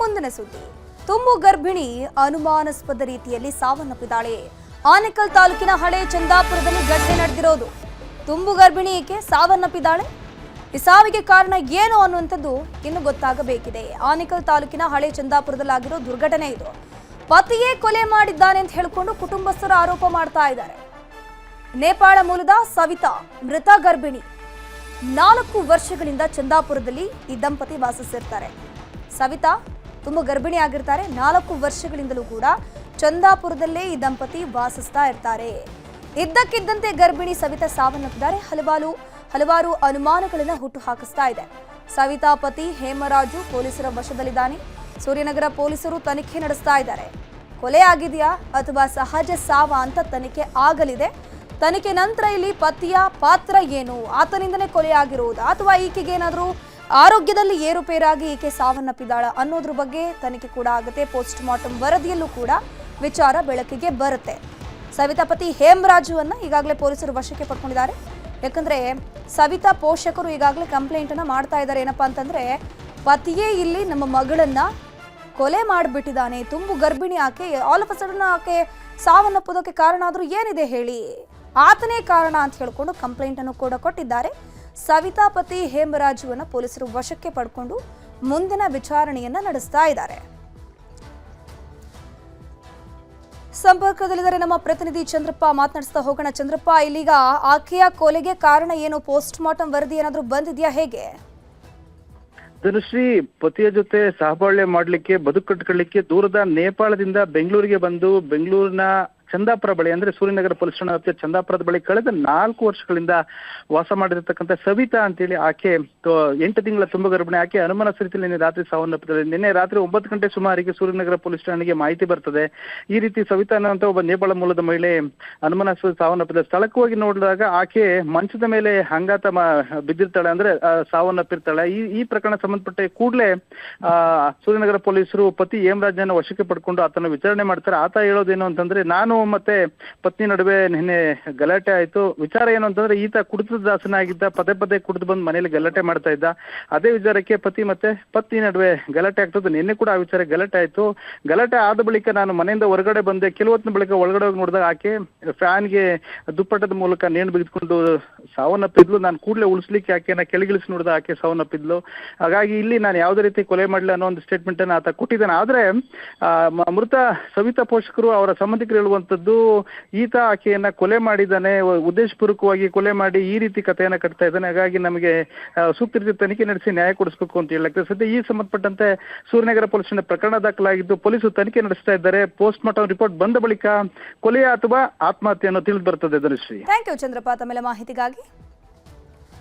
ಮುಂದಿನ ಸುದ್ದಿ. ತುಂಬು ಗರ್ಭಿಣಿ ಅನುಮಾನಾಸ್ಪದ ರೀತಿಯಲ್ಲಿ ಸಾವನ್ನಪ್ಪಿದ್ದಾಳೆ. ಆನೇಕಲ್ ತಾಲೂಕಿನ ಹಳೆ ಚಂದಾಪುರದಲ್ಲಿ ಘಟನೆ ನಡೆದಿರೋದು. ತುಂಬು ಗರ್ಭಿಣಿ ಈಕೆ ಸಾವನ್ನಪ್ಪಿದ್ದಾಳೆ. ಈ ಸಾವಿಗೆ ಕಾರಣ ಏನು ಅನ್ನುವಂಥದ್ದು ಇನ್ನು ಗೊತ್ತಾಗಬೇಕಿದೆ. ಆನೇಕಲ್ ತಾಲೂಕಿನ ಹಳೆ ಚಂದಾಪುರದಲ್ಲಾಗಿರೋ ದುರ್ಘಟನೆ ಇದು. ಪತಿಯೇ ಕೊಲೆ ಮಾಡಿದ್ದಾನೆ ಅಂತ ಹೇಳಿಕೊಂಡು ಕುಟುಂಬಸ್ಥರು ಆರೋಪ ಮಾಡ್ತಾ ಇದ್ದಾರೆ. ನೇಪಾಳ ಮೂಲದ ಸವಿತಾ ಮೃತ ಗರ್ಭಿಣಿ. 4 ವರ್ಷಗಳಿಂದ ಚಂದಾಪುರದಲ್ಲಿ ಈ ದಂಪತಿ ವಾಸಿಸಿರ್ತಾರೆ. ಸವಿತಾ ತುಂಬ ಗರ್ಭಿಣಿ ಆಗಿರ್ತಾರೆ. 4 ವರ್ಷಗಳಿಂದಲೂ ಕೂಡ ಚಂದಾಪುರದಲ್ಲೇ ಈ ದಂಪತಿ ವಾಸಿಸ್ತಾ ಇರ್ತಾರೆ. ಇದ್ದಕ್ಕಿದ್ದಂತೆ ಗರ್ಭಿಣಿ ಸವಿತಾ ಸಾವನ್ನಪ್ಪಿದ್ದಾರೆ. ಹಲವಾರು ಅನುಮಾನಗಳನ್ನ ಹುಟ್ಟು ಹಾಕಿಸ್ತಾ ಇದೆ. ಸವಿತಾ ಪತಿ ಹೇಮರಾಜು ಪೊಲೀಸರ ವಶದಲ್ಲಿದ್ದಾನೆ. ಸೂರ್ಯನಗರ ಪೊಲೀಸರು ತನಿಖೆ ನಡೆಸ್ತಾ ಇದ್ದಾರೆ. ಕೊಲೆ ಆಗಿದೆಯಾ ಅಥವಾ ಸಹಜ ಸಾವ ಅಂತ ತನಿಖೆ ಆಗಲಿದೆ. ತನಿಖೆ ನಂತರ ಇಲ್ಲಿ ಪತಿಯ ಪಾತ್ರ ಏನು, ಆತನಿಂದನೇ ಕೊಲೆ ಆಗಿರುವುದಾ ಅಥವಾ ಈಕೆಗೇನಾದರೂ ಆರೋಗ್ಯದಲ್ಲಿ ಏರುಪೇರಾಗಿ ಈಕೆ ಸಾವನ್ನಪ್ಪಿದ್ದಾಳ ಅನ್ನೋದ್ರ ಬಗ್ಗೆ ತನಿಖೆ ಕೂಡ ಆಗುತ್ತೆ. ಪೋಸ್ಟ್ ಮಾರ್ಟಮ್ ವರದಿಯಲ್ಲೂ ಕೂಡ ವಿಚಾರ ಬೆಳಕಿಗೆ ಬರುತ್ತೆ. ಸವಿತಾ ಪತಿ ಹೇಮರಾಜುವನ್ನ ಈಗಾಗಲೇ ಪೊಲೀಸರು ವಶಕ್ಕೆ ಪಡ್ಕೊಂಡಿದ್ದಾರೆ. ಯಾಕಂದ್ರೆ ಸವಿತಾ ಪೋಷಕರು ಈಗಾಗಲೇ ಕಂಪ್ಲೇಂಟ್ ಅನ್ನ ಮಾಡ್ತಾ ಇದ್ದಾರೆ. ಏನಪ್ಪಾ ಅಂತಂದ್ರೆ, ಪತಿಯೇ ಇಲ್ಲಿ ನಮ್ಮ ಮಗಳನ್ನ ಕೊಲೆ ಮಾಡಿಬಿಟ್ಟಿದ್ದಾನೆ, ತುಂಬು ಗರ್ಭಿಣಿ ಆಕೆ, ಆಲ್ ಆಫ್ ಅ ಸಡನ್ ಆಕೆ ಸಾವನ್ನಪ್ಪೋದಕ್ಕೆ ಕಾರಣ ಆದ್ರೂ ಏನಿದೆ ಹೇಳಿ, ಆತನೇ ಕಾರಣ ಅಂತ ಹೇಳ್ಕೊಂಡು ಕಂಪ್ಲೇಂಟ್ ಅನ್ನು ಕೂಡ ಕೊಟ್ಟಿದ್ದಾರೆ. ಸವಿತಾ ಪತಿ ಹೇಮರಾಜುವನ್ನ ಪೊಲೀಸರು ವಶಕ್ಕೆ ಪಡ್ಕೊಂಡು ಮುಂದಿನ ವಿಚಾರಣೆಯನ್ನ ನಡೆಸ್ತಾ ಇದ್ದಾರೆ. ಸಂಪರ್ಕದಲ್ಲಿದ್ದಾರೆ ನಮ್ಮ ಪ್ರತಿನಿಧಿ ಚಂದ್ರಪ್ಪ, ಮಾತನಾಡಿಸ್ತಾ ಹೋಗೋಣ. ಚಂದ್ರಪ್ಪ, ಇಲ್ಲಿಗ ಆಕೆಯ ಕೊಲೆಗೆ ಕಾರಣ ಏನು, ಪೋಸ್ಟ್ ಮಾರ್ಟಮ್ ವರದಿ ಏನಾದರೂ ಬಂದಿದೆಯಾ, ಹೇಗೆ? ಧನುಶ್ರೀ ಪತಿಯ ಜೊತೆ ಸಹಬಾಳ್ವೆ ಮಾಡ್ಲಿಕ್ಕೆ, ಬದುಕು ಕಟ್ಕೊಳ್ಳಿಕ್ಕೆ ದೂರದ ನೇಪಾಳದಿಂದ ಬೆಂಗಳೂರಿಗೆ ಬಂದು ಬೆಂಗಳೂರಿನ ಚಂದಾಪುರ ಬಳಿ ಅಂದ್ರೆ ಸೂರ್ಯನಗರ ಪೊಲೀಸ್ ಠಾಣಾ ವ್ಯಾಪ್ತಿಯ ಚಂದಾಪುರದ ಬಳಿ ಕಳೆದ 4 ವರ್ಷಗಳಿಂದ ವಾಸ ಮಾಡಿರತಕ್ಕಂಥ ಸವಿತಾ ಅಂತೇಳಿ ಆಕೆ 8 ತಿಂಗಳ ತುಂಬ ಗರ್ಭಿಣಿ. ಆಕೆ ಅನುಮಾನಾಸ್ಪದ ರೀತಿಯಲ್ಲಿ ನಿನ್ನೆ ರಾತ್ರಿ ಸಾವನ್ನಪ್ಪಿದ್ದಾರೆ. ನಿನ್ನೆ ರಾತ್ರಿ 9 ಗಂಟೆ ಸುಮಾರಿಗೆ ಸೂರ್ಯನಗರ ಪೊಲೀಸ್ ಠಾಣೆಗೆ ಮಾಹಿತಿ ಬರ್ತದೆ. ಈ ರೀತಿ ಸವಿತಾ ಅನ್ನುವಂಥ ಒಬ್ಬ ನೇಪಾಳ ಮೂಲದ ಮಹಿಳೆ ಅನುಮಾನಾಸ್ಪದ ಸಾವನ್ನಪ್ಪಿದ್ದಾರೆ. ಸ್ಥಳಕ್ಕೆ ಹೋಗಿ ನೋಡಿದಾಗ ಆಕೆ ಮಂಚದ ಮೇಲೆ ಹಂಗಾತ ಬಿದ್ದಿರ್ತಾಳೆ, ಅಂದ್ರೆ ಸಾವನ್ನಪ್ಪಿರ್ತಾಳೆ. ಈ ಪ್ರಕರಣ ಸಂಬಂಧಪಟ್ಟ ಕೂಡಲೇ ಸೂರ್ಯನಗರ ಪೊಲೀಸರು ಪತಿ ಹೇಮರಾಜನ ವಶಕ್ಕೆ ಪಡ್ಕೊಂಡು ಆತನ ವಿಚಾರಣೆ ಮಾಡ್ತಾರೆ. ಆತ ಹೇಳೋದೇನು ಅಂತಂದ್ರೆ, ನಾನು ಮತ್ತೆ ಪತ್ನಿ ನಡುವೆ ನಿನ್ನೆ ಗಲಾಟೆ ಆಯ್ತು. ವಿಚಾರ ಏನು ಅಂತಂದ್ರೆ, ಈತ ಕುಡಿತದ ದಾಸನಾಗಿದ್ದ, ಪದೇ ಕುಡಿದು ಬಂದು ಮನೇಲಿ ಗಲಾಟೆ ಮಾಡ್ತಾ ಇದ್ದ. ಅದೇ ವಿಚಾರಕ್ಕೆ ಪತಿ ಮತ್ತೆ ಪತ್ನಿ ನಡುವೆ ಗಲಾಟೆ ಆಗ್ತದೆ. ನಿನ್ನೆ ಕೂಡ ಆ ವಿಚಾರ ಗಲಾಟೆ ಆಯ್ತು. ಗಲಾಟೆ ಆದ ಬಳಿಕ ನಾನು ಮನೆಯಿಂದ ಹೊರಗಡೆ ಬಂದೆ. ಕೆಲವೊತ್ತಿನ ಬಳಿಕ ಒಳಗಡೆ ಹೋಗಿ ನೋಡಿದಾಗ ಆಕೆ ಫ್ಯಾನ್ಗೆ ದುಪ್ಪಟ್ಟದ ಮೂಲಕ ನೇಣು ಬಿಗಿದುಕೊಂಡು ಸಾವನ್ನಪ್ಪಿದ್ಲು. ನಾನು ಕೂಡಲೇ ಉಳಿಸ್ಲಿಕ್ಕೆ ಆಕೆನ ಕೆಳಗಿಳಿಸಿ ನೋಡಿದ ಆಕೆ ಸಾವನ್ನಪ್ಪಿದ್ಲು. ಹಾಗಾಗಿ ಇಲ್ಲಿ ನಾನು ಯಾವುದೇ ರೀತಿ ಕೊಲೆ ಮಾಡಲಿಲ್ಲ ಅನ್ನೋ ಒಂದು ಸ್ಟೇಟ್ಮೆಂಟ್ ಅನ್ನು ಆತ ಕೊಟ್ಟಿದ್ದಾನೆ. ಆದ್ರೆ ಮೃತ ಸವಿತಾ ಪೋಷಕರು, ಅವರ ಸಂಬಂಧಿಕರು ಹೇಳುವಂತದ್ದು, ಈತ ಆಕೆಯನ್ನ ಕೊಲೆ ಮಾಡಿದ್ದಾನೆ, ಉದ್ದೇಶಪೂರ್ವಕವಾಗಿ ಕೊಲೆ ಮಾಡಿ ಈ ರೀತಿ ಕಥೆಯನ್ನ ಕಟ್ತಾ ಇದ್ದಾನೆ. ಹಾಗಾಗಿ ನಮಗೆ ಸೂಕ್ತ ರೀತಿ ತನಿಖೆ ನಡೆಸಿ ನ್ಯಾಯ ಕೊಡಿಸಬೇಕು ಅಂತ ಹೇಳಲಾಗ್ತದೆ. ಸದ್ಯ ಈ ಸಂಬಂಧಪಟ್ಟಂತೆ ಸೂರ್ಯನಗರ ಪೊಲೀಸ್ ಪ್ರಕರಣ ದಾಖಲಾಗಿದ್ದು ಪೊಲೀಸರು ತನಿಖೆ ನಡೆಸ್ತಾ ಇದ್ದಾರೆ. ಪೋಸ್ಟ್ ಮಾರ್ಟಮ್ ರಿಪೋರ್ಟ್ ಬಂದ ಬಳಿಕ ಕೊಲೆಯ ಅಥವಾ ಆತ್ಮಹತ್ಯೆಯನ್ನು ತಿಳಿದು ಬರ್ತದೆ. ಧನುಶ್ರೀ, ಥ್ಯಾಂಕ್ ಯು ಚಂದ್ರಪ್ಪ ತಮ್ಮೆಲ್ಲ ಮಾಹಿತಿಗಾಗಿ.